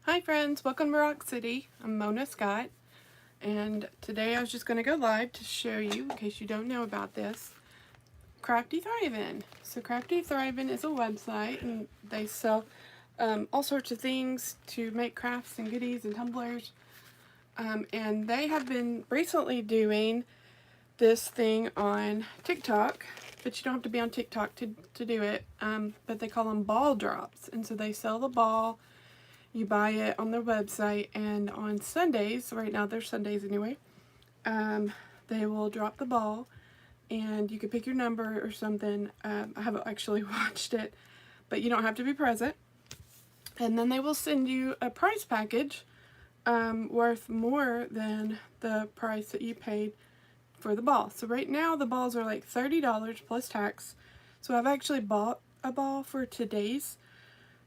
Hi friends, welcome to Rock City. I'm Mona Scott, and today I was just going to go live to show you, in case you don't know about this, Crafty Thriving. So Crafty Thriving is a website, and they sell all sorts of things to make crafts and goodies and tumblers. And they have been recently doing this thing on TikTok, but you don't have to be on TikTok to do it, but they call them ball drops. And so they sell the ball. You buy it on their website, and on Sundays, right now they're Sundays anyway, they will drop the ball, and you can pick your number or something. I haven't actually watched it, but you don't have to be present. And then they will send you a prize package worth more than the price that you paid for the ball. So right now the balls are like $30 plus tax. So I've actually bought a ball for today's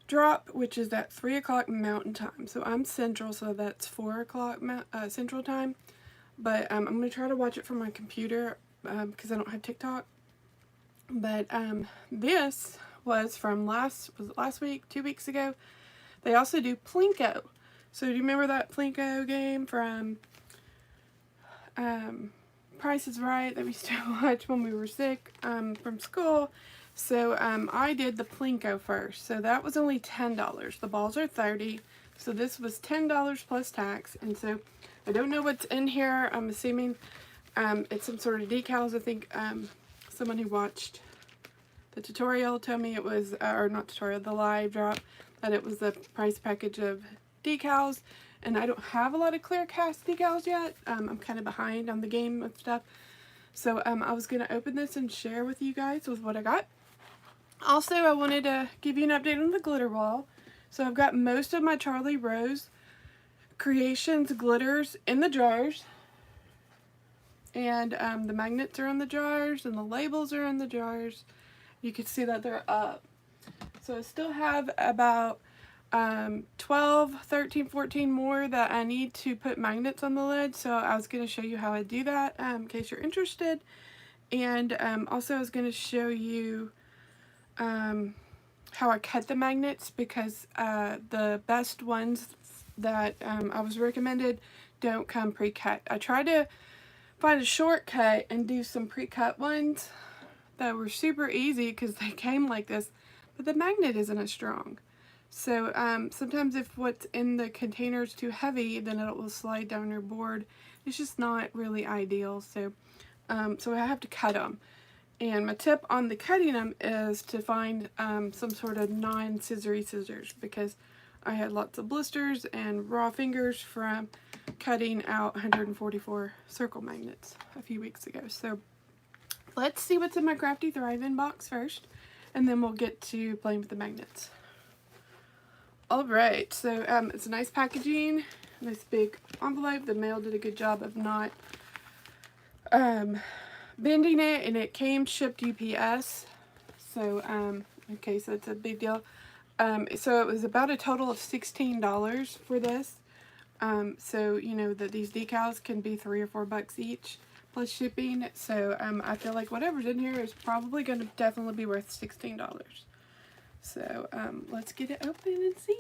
drop, which is at 3 o'clock Mountain Time. So I'm Central, so that's 4 o'clock Central Time. But I'm going to try to watch it from my computer because I don't have TikTok. But this was from last week, 2 weeks ago. They also do Plinko. So do you remember that Plinko game from Price is Right that we used to watch when we were sick from school? So I did the Plinko first. So that was only $10. The balls are $30. So this was $10 plus tax. And so I don't know what's in here. I'm assuming it's some sort of decals. I think someone who watched the tutorial told me it was, or not tutorial, the live drop, that it was the price package of decals. And I don't have a lot of clear cast decals yet. I'm kind of behind on the game of stuff. So I was going to open this and share with you guys with what I got. Also, I wanted to give you an update on the glitter wall. So I've got most of my Charlie Rose Creations glitters in the jars. And the magnets are in the jars and the labels are in the jars. You can see that they're up. So I still have about 12, 13, 14 more that I need to put magnets on the lid. So I was going to show you how I do that in case you're interested. And also I was going to show you how I cut the magnets, because the best ones that I was recommended don't come pre-cut. I tried to find a shortcut and do some pre-cut ones that were super easy because they came like this, but the magnet isn't as strong. So sometimes if what's in the container is too heavy, then it will slide down your board. It's just not really ideal. So so I have to cut them. And my tip on the cutting them is to find some sort of non-scissory scissors, because I had lots of blisters and raw fingers from cutting out 144 circle magnets a few weeks ago. So let's see what's in my Crafty Thriving box first, and then we'll get to playing with the magnets. Alright, so it's a nice packaging, nice big envelope. The mail did a good job of not bending it, and it came shipped UPS. So okay, so it's a big deal. So it was about a total of $16 for this. So you know that these decals can be $3 or $4 each plus shipping. So I feel like whatever's in here is probably going to definitely be worth $16. So let's get it open and see.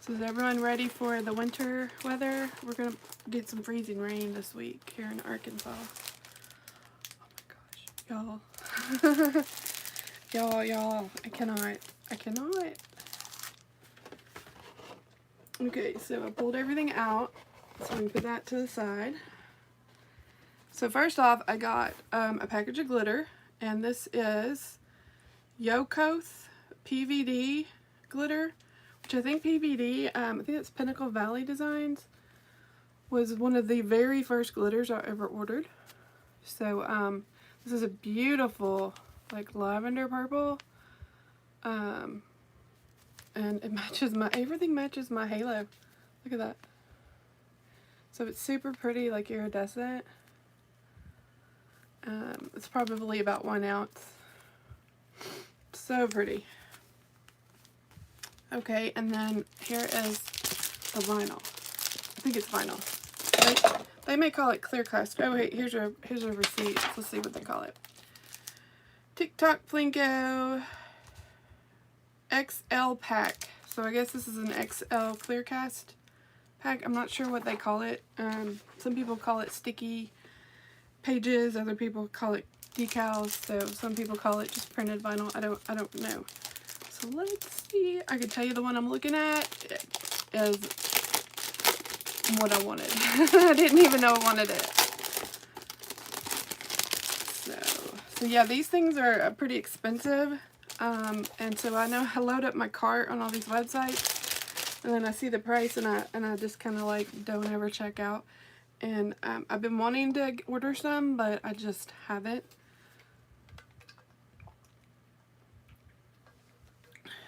So is everyone ready for the winter weather? We're going to get some freezing rain this week here in Arkansas. Oh my gosh, y'all. y'all, I cannot. Okay, so I pulled everything out, so we can put that to the side. So first off, I got a package of glitter, and this is Yokoth PVD glitter, which I think PVD, I think it's Pinnacle Valley Designs, was one of the very first glitters I ever ordered. So this is a beautiful, like, lavender purple, and it matches everything matches my halo. Look at that. So it's super pretty, like iridescent. It's probably about 1 ounce. So pretty. Okay, and then here is the vinyl. I think it's vinyl. They may call it clear cast. Oh wait, here's a receipt. Let's see what they call it. TikTok Plinko XL pack. So I guess this is an XL clear cast pack. I'm not sure what they call it. Some people call it sticky pages. Other people call it decals. So some people call it just printed vinyl. I don't know. So let's see. I can tell you the one I'm looking at is what I wanted. I didn't even know I wanted it. So yeah, these things are pretty expensive. And so I know I load up my cart on all these websites, and then I see the price, and I just kind of like don't ever check out. And I've been wanting to order some, but I just haven't.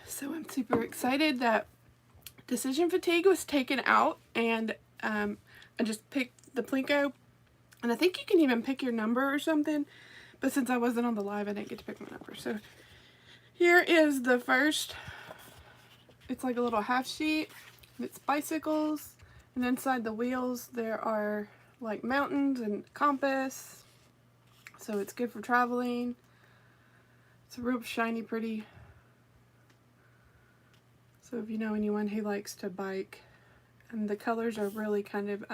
So I'm super excited that Decision Fatigue was taken out, and I just picked the Plinko, and I think you can even pick your number or something, but since I wasn't on the live, I didn't get to pick my number. So here is the first. It's like a little half sheet. It's bicycles, and inside the wheels there are like mountains and compass, so it's good for traveling. It's a real shiny, pretty. So if you know anyone who likes to bike, and the colors are really kind of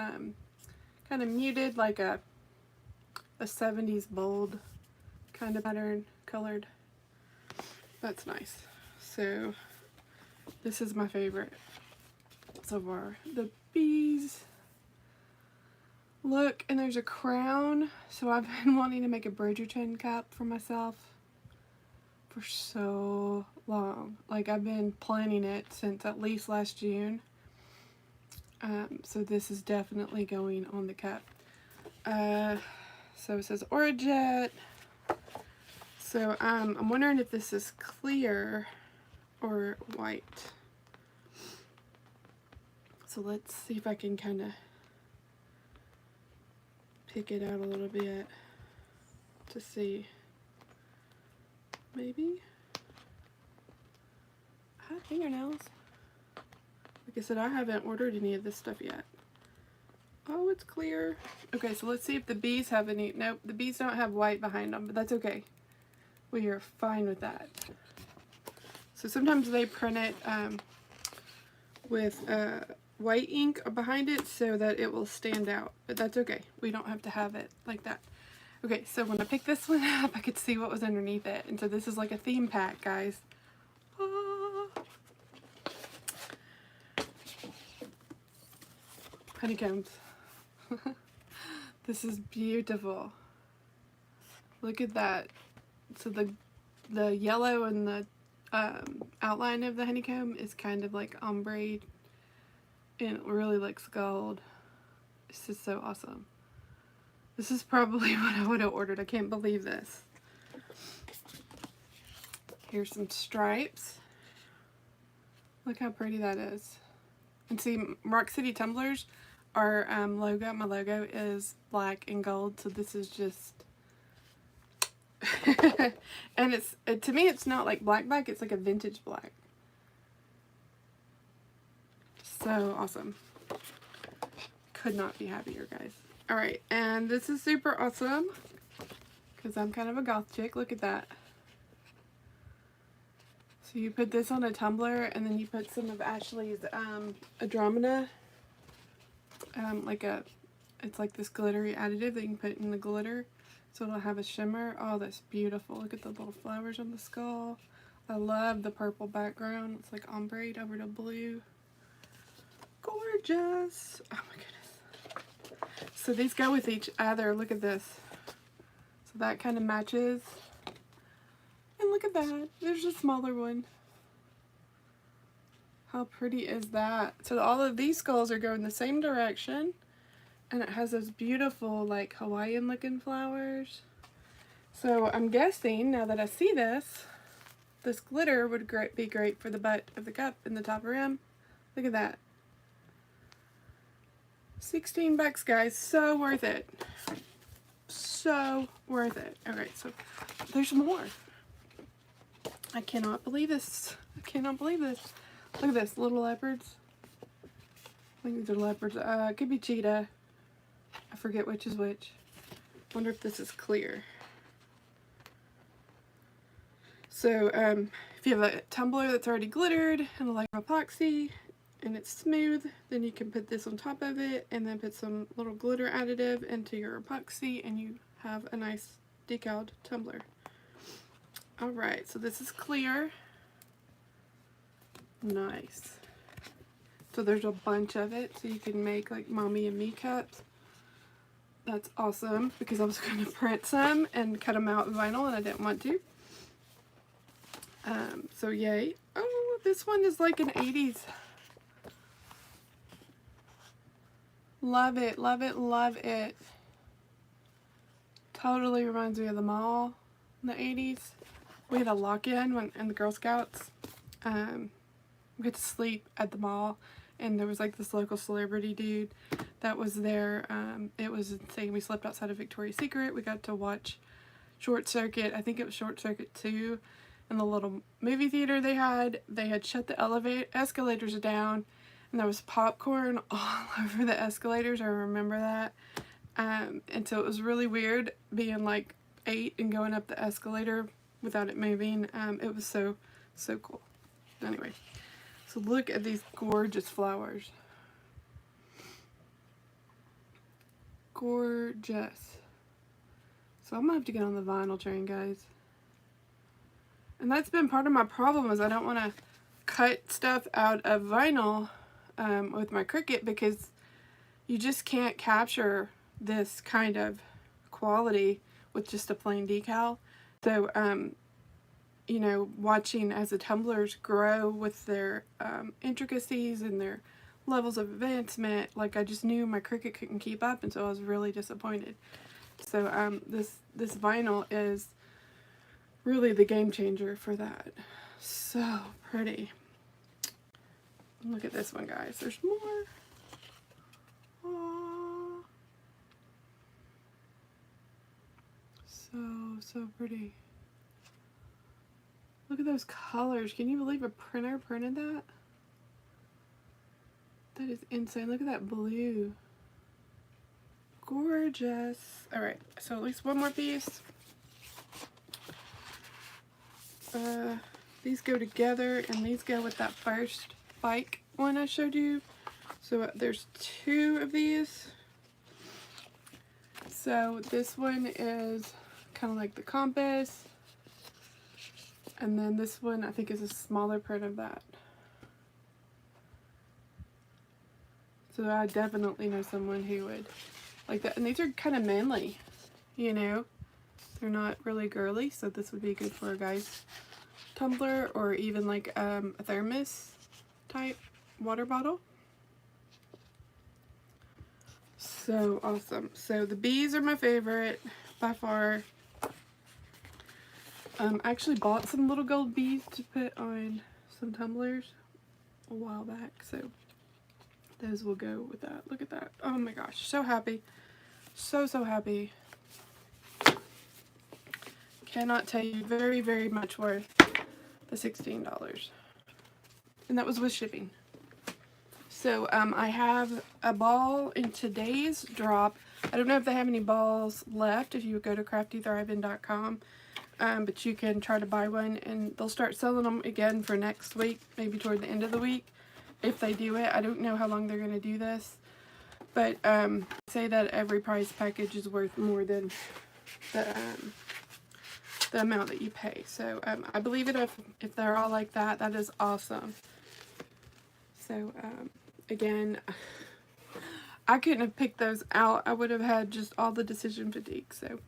muted, like a 70s bold kind of pattern colored. That's nice. So this is my favorite so far. The bees. Look, and there's a crown. So I've been wanting to make a Bridgerton cap for myself for so long. Like, I've been planning it since at least last June. So this is definitely going on the cap. So it says Orajet. So I'm wondering if this is clear or white. So let's see if I can kind of pick it out a little bit to see. Maybe? I have fingernails. Like I said, I haven't ordered any of this stuff yet. Oh, it's clear. Okay, so let's see if the bees have any. Nope, the bees don't have white behind them, but that's okay. We are fine with that. So sometimes they print it with white ink behind it so that it will stand out, but that's okay. We don't have to have it like that. Okay, so when I picked this one up, I could see what was underneath it. And so this is like a theme pack, guys. Honeycombs. This is beautiful. Look at that. So the yellow and the outline of the honeycomb is kind of like ombre, and it really looks gold. It's just so awesome. This is probably what I would have ordered. I can't believe this. Here's some stripes. Look how pretty that is. And see, Rock City tumblers, our logo, my logo is black and gold, so this is just and to me it's not like black, it's like a vintage black. So awesome. Could not be happier, guys. Alright, and this is super awesome because I'm kind of a goth chick. Look at that. So you put this on a tumbler, and then you put some of Ashley's Andromeda, it's like this glittery additive that you can put in the glitter, so it'll have a shimmer. Oh, that's beautiful. Look at the little flowers on the skull. I love the purple background. It's like ombre over to blue. Gorgeous. Oh my goodness. So these go with each other. Look at this. So that kind of matches. And look at that. There's a smaller one. How pretty is that? So all of these skulls are going the same direction. And it has those beautiful, like, Hawaiian looking flowers. So I'm guessing, now that I see this, this glitter would be great for the butt of the cup and the top rim. Look at that. 16 bucks, guys. So worth it. So worth it. Alright, so there's more. I cannot believe this. I cannot believe this. Look at this. Little leopards. I think these are leopards. It could be cheetah. forget which is which. Wonder if this is clear. So if you have a tumbler that's already glittered and like epoxy and it's smooth, then you can put this on top of it and then put some little glitter additive into your epoxy and you have a nice decaled tumbler. Alright, so this is clear. Nice. So there's a bunch of it, so you can make like mommy and me cups. That's awesome, because I was going to print some and cut them out in vinyl and I didn't want to. So yay. Oh, this one is like an 80s. Love it, love it, love it. Totally reminds me of the mall in the 80s. We had a lock-in in the Girl Scouts. We had to sleep at the mall, and there was like this local celebrity dude that was there. It was insane. We slept outside of Victoria's Secret. We got to watch Short Circuit. I think it was Short Circuit 2 in the little movie theater they had. They had shut the escalators down, and there was popcorn all over the escalators. I remember that. And so it was really weird being like 8 and going up the escalator without it moving. It was so cool. Anyway, so look at these gorgeous flowers. Gorgeous. So I'm gonna have to get on the vinyl train, guys. And that's been part of my problem, is I don't want to cut stuff out of vinyl with my Cricut, because you just can't capture this kind of quality with just a plain decal. So you know, watching as the tumblers grow with their intricacies and their levels of advancement, like I just knew my Cricut couldn't keep up, and so I was really disappointed. So this vinyl is really the game changer for that. So pretty. Look at this one, guys. There's more. Aww. So pretty. Look at those colors. Can you believe a printer printed that? That is insane. Look at that blue. Gorgeous. Alright, so at least one more piece. These go together, and these go with that first bike one I showed you. So there's 2 of these. So this one is kind of like the compass. And then this one, I think, is a smaller print of that. So I definitely know someone who would like that. And these are kind of manly, you know. They're not really girly, so this would be good for a guy's tumbler, or even like a thermos type water bottle. So awesome. So the bees are my favorite by far. I actually bought some little gold beads to put on some tumblers a while back, so those will go with that. Look at that. Oh my gosh, so happy. So happy. Cannot tell you, very, very much worth the $16. And that was with shipping. So I have a ball in today's drop. I don't know if they have any balls left if you would go to craftythriving.com. But you can try to buy one, and they'll start selling them again for next week, maybe toward the end of the week, if they do it. I don't know how long they're going to do this, but say that every prize package is worth more than the amount that you pay. So I believe it if they're all like that. That is awesome. So again, I couldn't have picked those out. I would have had just all the decision fatigue. So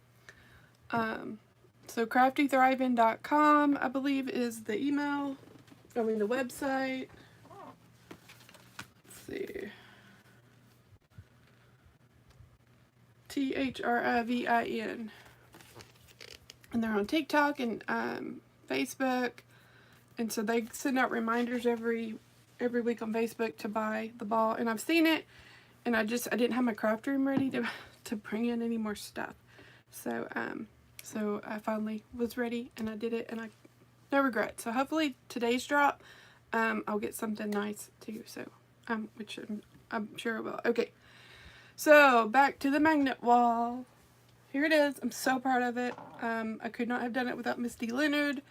so craftythriving.com, I believe, is the email. I mean the website. Let's see. Thrivin. And they're on TikTok and Facebook. And so they send out reminders every week on Facebook to buy the ball. And I've seen it, and I didn't have my craft room ready to bring in any more stuff. So so I finally was ready, and I did it, and no regret. So hopefully today's drop, I'll get something nice too. So which I'm sure it will. Okay. So back to the magnet wall. Here it is. I'm so proud of it. I could not have done it without Misty Leonard,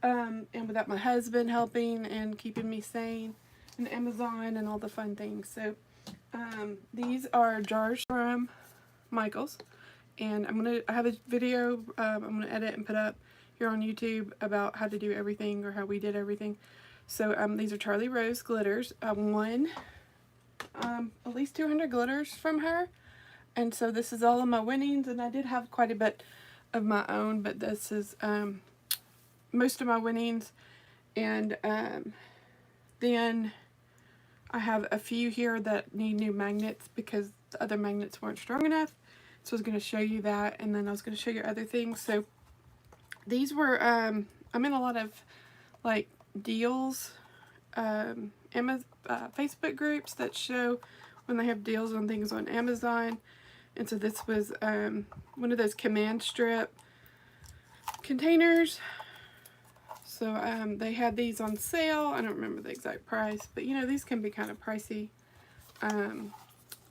and without my husband helping and keeping me sane, and Amazon and all the fun things. So these are jars from Michael's, and I have a video I'm gonna edit and put up here on YouTube about how to do everything, or how we did everything. So these are Charlie Rose glitters. I won at least 200 glitters from her, and so this is all of my winnings, and I did have quite a bit of my own, but this is most of my winnings. And then I have a few here that need new magnets because the other magnets weren't strong enough. So I was going to show you that, and then I was going to show you other things. So these were, I'm in a lot of like deals, Facebook groups that show when they have deals on things on Amazon. And so this was one of those command strip containers. So they had these on sale. I don't remember the exact price, but you know, these can be kind of pricey.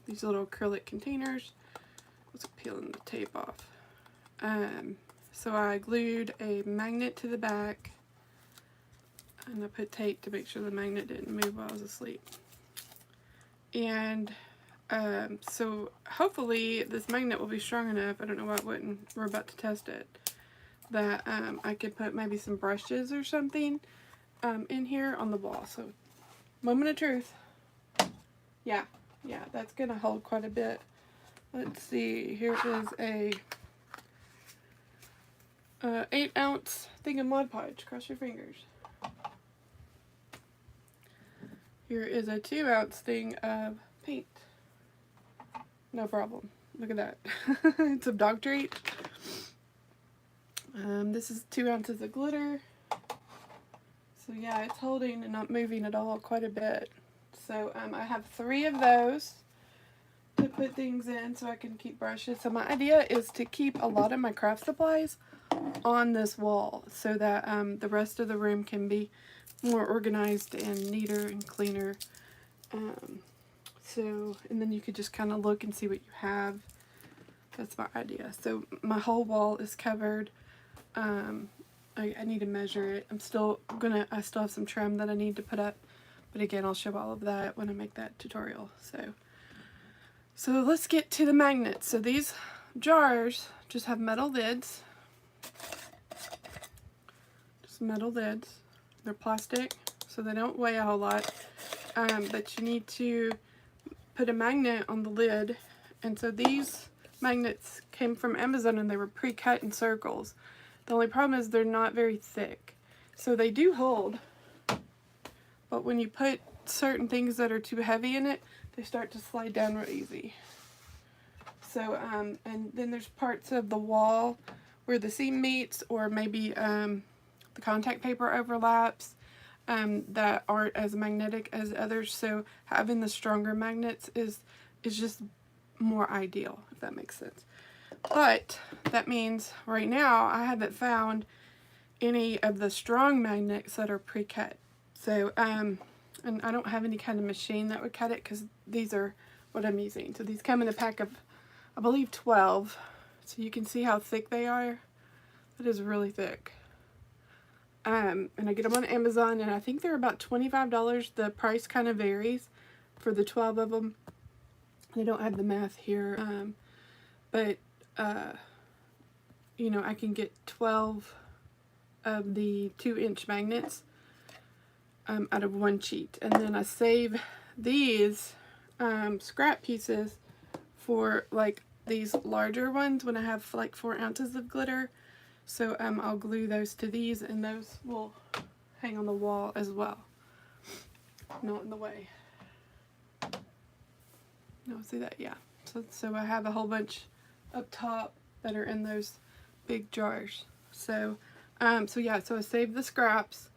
These little acrylic containers. I was peeling the tape off. So I glued a magnet to the back, and I put tape to make sure the magnet didn't move while I was asleep. And so hopefully this magnet will be strong enough, I don't know why it wouldn't, we're about to test it, that I could put maybe some brushes or something in here on the wall. So moment of truth. Yeah, that's gonna hold quite a bit. Let's see, here is a 8-ounce thing of Mod Podge. Cross your fingers. Here is a 2-ounce thing of paint. No problem. Look at that. It's a dog treat. This is 2 ounces of glitter. So yeah, it's holding and not moving at all quite a bit. So I have 3 of those to put things in so I can keep brushes. So my idea is to keep a lot of my craft supplies on this wall so that the rest of the room can be more organized and neater and cleaner. And then you could just kind of look and see what you have. That's my idea. So my whole wall is covered. I need to measure it. I still have some trim that I need to put up, but again, I'll show all of that when I make that tutorial. So let's get to the magnets. So these jars just have metal lids. Just metal lids. They're plastic, so they don't weigh a whole lot. But you need to put a magnet on the lid. And so these magnets came from Amazon, and they were pre-cut in circles. The only problem is they're not very thick. So they do hold, but when you put certain things that are too heavy in it, they start to slide down real easy. So, and then there's parts of the wall where the seam meets, or maybe the contact paper overlaps, that aren't as magnetic as others. So having the stronger magnets is just more ideal, if that makes sense. But that means right now I haven't found any of the strong magnets that are pre-cut. So, and I don't have any kind of machine that would cut it, because these are what I'm using. So these come in a pack of, I believe, 12. So you can see how thick they are. It is really thick. And I get them on Amazon, and I think they're about $25. The price kind of varies for the 12 of them. I don't have the math here, but you know, I can get 12 of the 2-inch magnets out of one sheet, and then I save these scrap pieces for like these larger ones when I have like 4 ounces of glitter. So I'll glue those to these, and those will hang on the wall as well, not in the way. No, see that? Yeah. So I have a whole bunch up top that are in those big jars. So yeah, so I saved the scraps,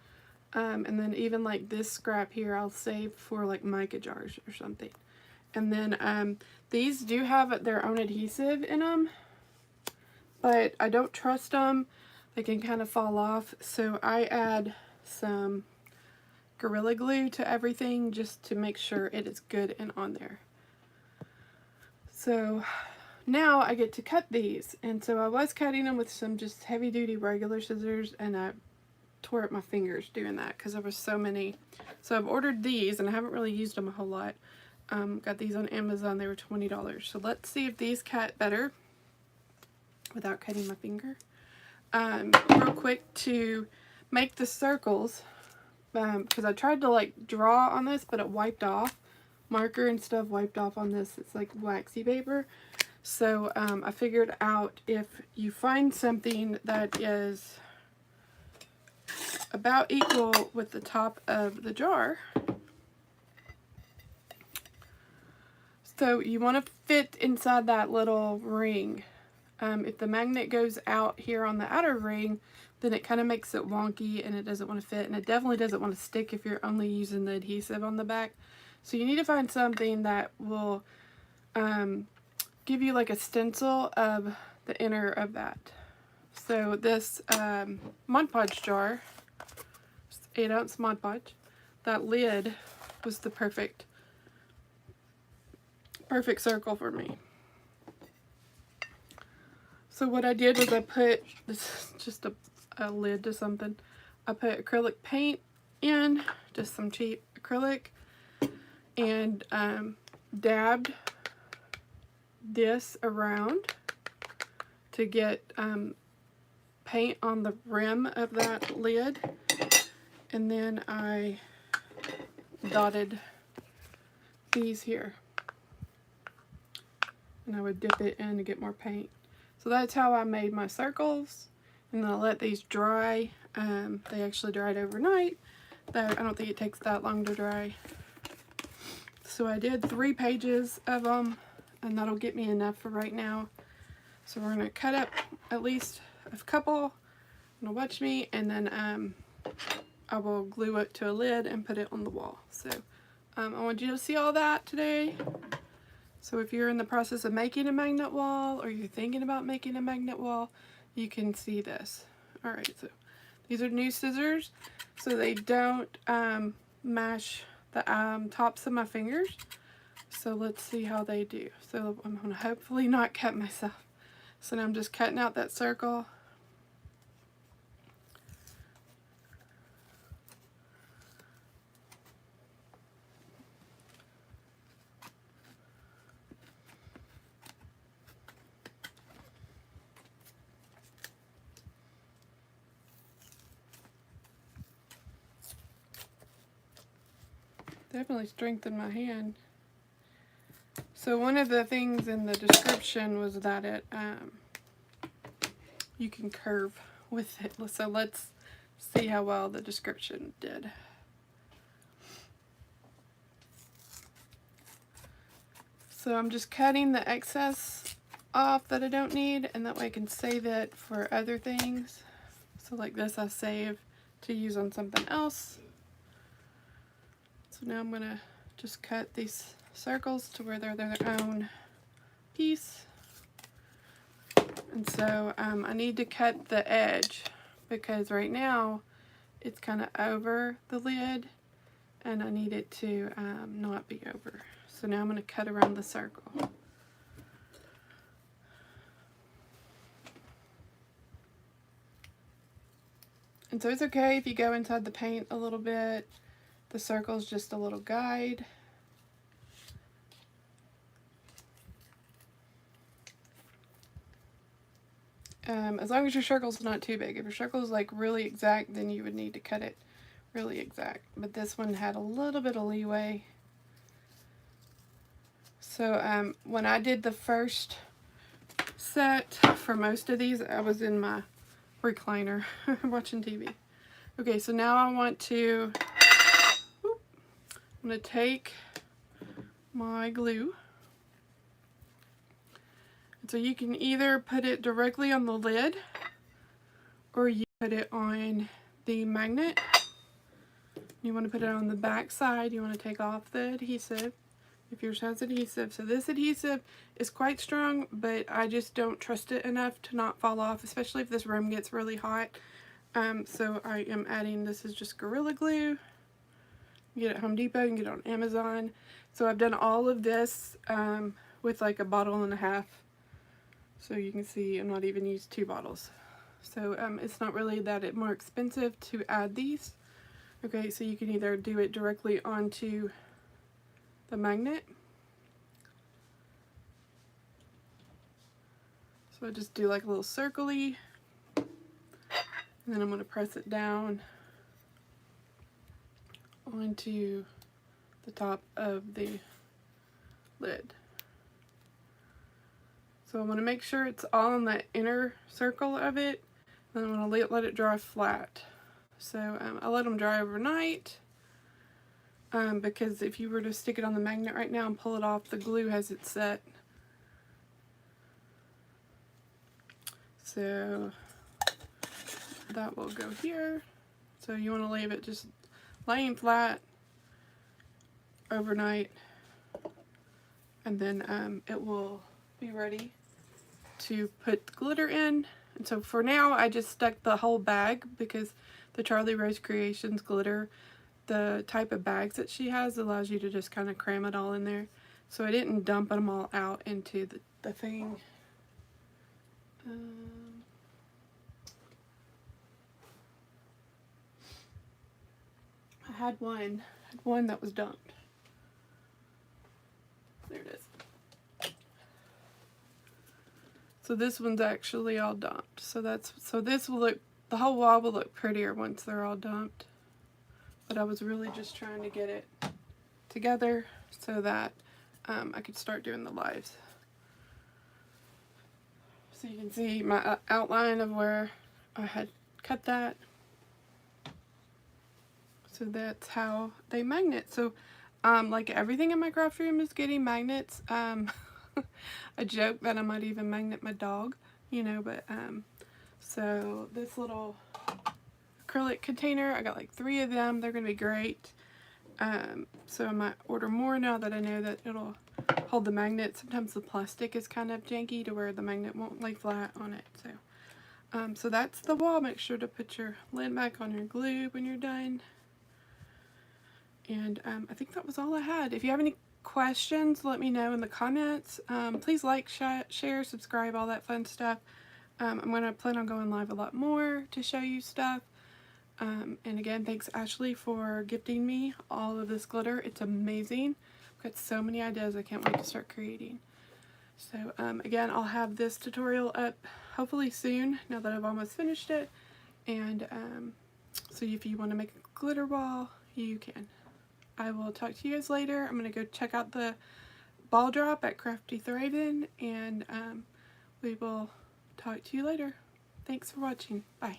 and then even like this scrap here I'll save for like mica jars or something. And then these do have their own adhesive in them, but I don't trust them. They can kind of fall off, so I add some Gorilla Glue to everything just to make sure it is good and on there. So now I get to cut these, and so I was cutting them with some just heavy duty regular scissors, and I tore up my fingers doing that because there was so many. So I've ordered these, and I haven't really used them a whole lot. Got these on Amazon. They were $20. So let's see if these cut better without cutting my finger. Real quick, to make the circles, because I tried to like draw on this, but it wiped off. Marker and stuff wiped off on this. It's like waxy paper. So I figured out, if you find something that is about equal with the top of the jar, so you want to fit inside that little ring. If the magnet goes out here on the outer ring, then it kind of makes it wonky and it doesn't want to fit, and it definitely doesn't want to stick if you're only using the adhesive on the back. So you need to find something that will give you like a stencil of the inner of that. So this Mod Podge jar, 8-ounce Mod Podge, that lid was the perfect circle for me. So what I did was I put, this is just a lid to something, I put acrylic paint in, just some cheap acrylic, and dabbed this around to get paint on the rim of that lid, and then I dotted these here, and I would dip it in to get more paint. So that's how I made my circles, and then I let these dry. They actually dried overnight. I don't think it takes that long to dry. So I did 3 pages of them, and that'll get me enough for right now. So we're going to cut up at least a couple, and watch me, and then I will glue it to a lid and put it on the wall. So I want you to see all that today. So if you're in the process of making a magnet wall, or you're thinking about making a magnet wall, you can see this. Alright, so these are new scissors, so they don't mash the tops of my fingers. So let's see how they do. So I'm going to hopefully not cut myself. So now I'm just cutting out that circle. Definitely strengthened my hand. So one of the things in the description was that it you can curve with it. So let's see how well the description did. So I'm just cutting the excess off that I don't need, and that way I can save it for other things. So like this I save to use on something else. So now I'm gonna just cut these circles to where they're their own piece. And so I need to cut the edge, because right now it's kind of over the lid, and I need it to not be over. So now I'm going to cut around the circle. And so it's okay if you go inside the paint a little bit. The circle is just a little guide. As long as your circle's not too big. If your circle's like really exact, then you would need to cut it really exact. But this one had a little bit of leeway. So when I did the first set for most of these, I was in my recliner watching TV. Okay, so now I want to, I'm going to take my glue. So you can either put it directly on the lid, or you put it on the magnet. You want to put it on the back side. You want to take off the adhesive, if yours has adhesive. So this adhesive is quite strong, but I just don't trust it enough to not fall off, especially if this room gets really hot. So I am adding, this is just Gorilla Glue. You get it at Home Depot, you can get it on Amazon. So I've done all of this with like a bottle and a half. So you can see I'm not even used 2 bottles. So it's not really that more expensive to add these. Okay, so you can either do it directly onto the magnet. So I just do like a little circle-y, and then I'm going to press it down onto the top of the lid. So I want to make sure it's all in the inner circle of it, and I'm going to let it dry flat. So I let them dry overnight, because if you were to stick it on the magnet right now and pull it off, the glue has it set. So that will go here. So you want to leave it just laying flat overnight, and then it will be ready to put the glitter in. And so for now I just stuck the whole bag, because the Charlie Rose Creations glitter, the type of bags that she has allows you to just kind of cram it all in there. So I didn't dump them all out into the thing. I had one that was dumped. There it is. So this one's actually all dumped. So this will look, the whole wall will look prettier once they're all dumped. But I was really just trying to get it together so that I could start doing the lives. So you can see my outline of where I had cut that. So that's how they magnet. So like everything in my craft room is getting magnets. I joke that I might even magnet my dog, you know, but so this little acrylic container, I got like 3 of them. They're gonna be great. So I might order more now that I know that it'll hold the magnet. Sometimes the plastic is kind of janky to where the magnet won't lay flat on it. So so that's the wall. Make sure to put your lid back on your glue when you're done. And I think that was all I had. If you have any questions, let me know in the comments. Please like, share, subscribe, all that fun stuff. I'm going to plan on going live a lot more to show you stuff. And again, thanks Ashley for gifting me all of this glitter. It's amazing. I've got so many ideas I can't wait to start creating. So again, I'll have this tutorial up hopefully soon, now that I've almost finished it. And so if you want to make a glitter wall, you can. I will talk to you guys later. I'm going to go check out the ball drop at Crafty Thriving, and we will talk to you later. Thanks for watching. Bye.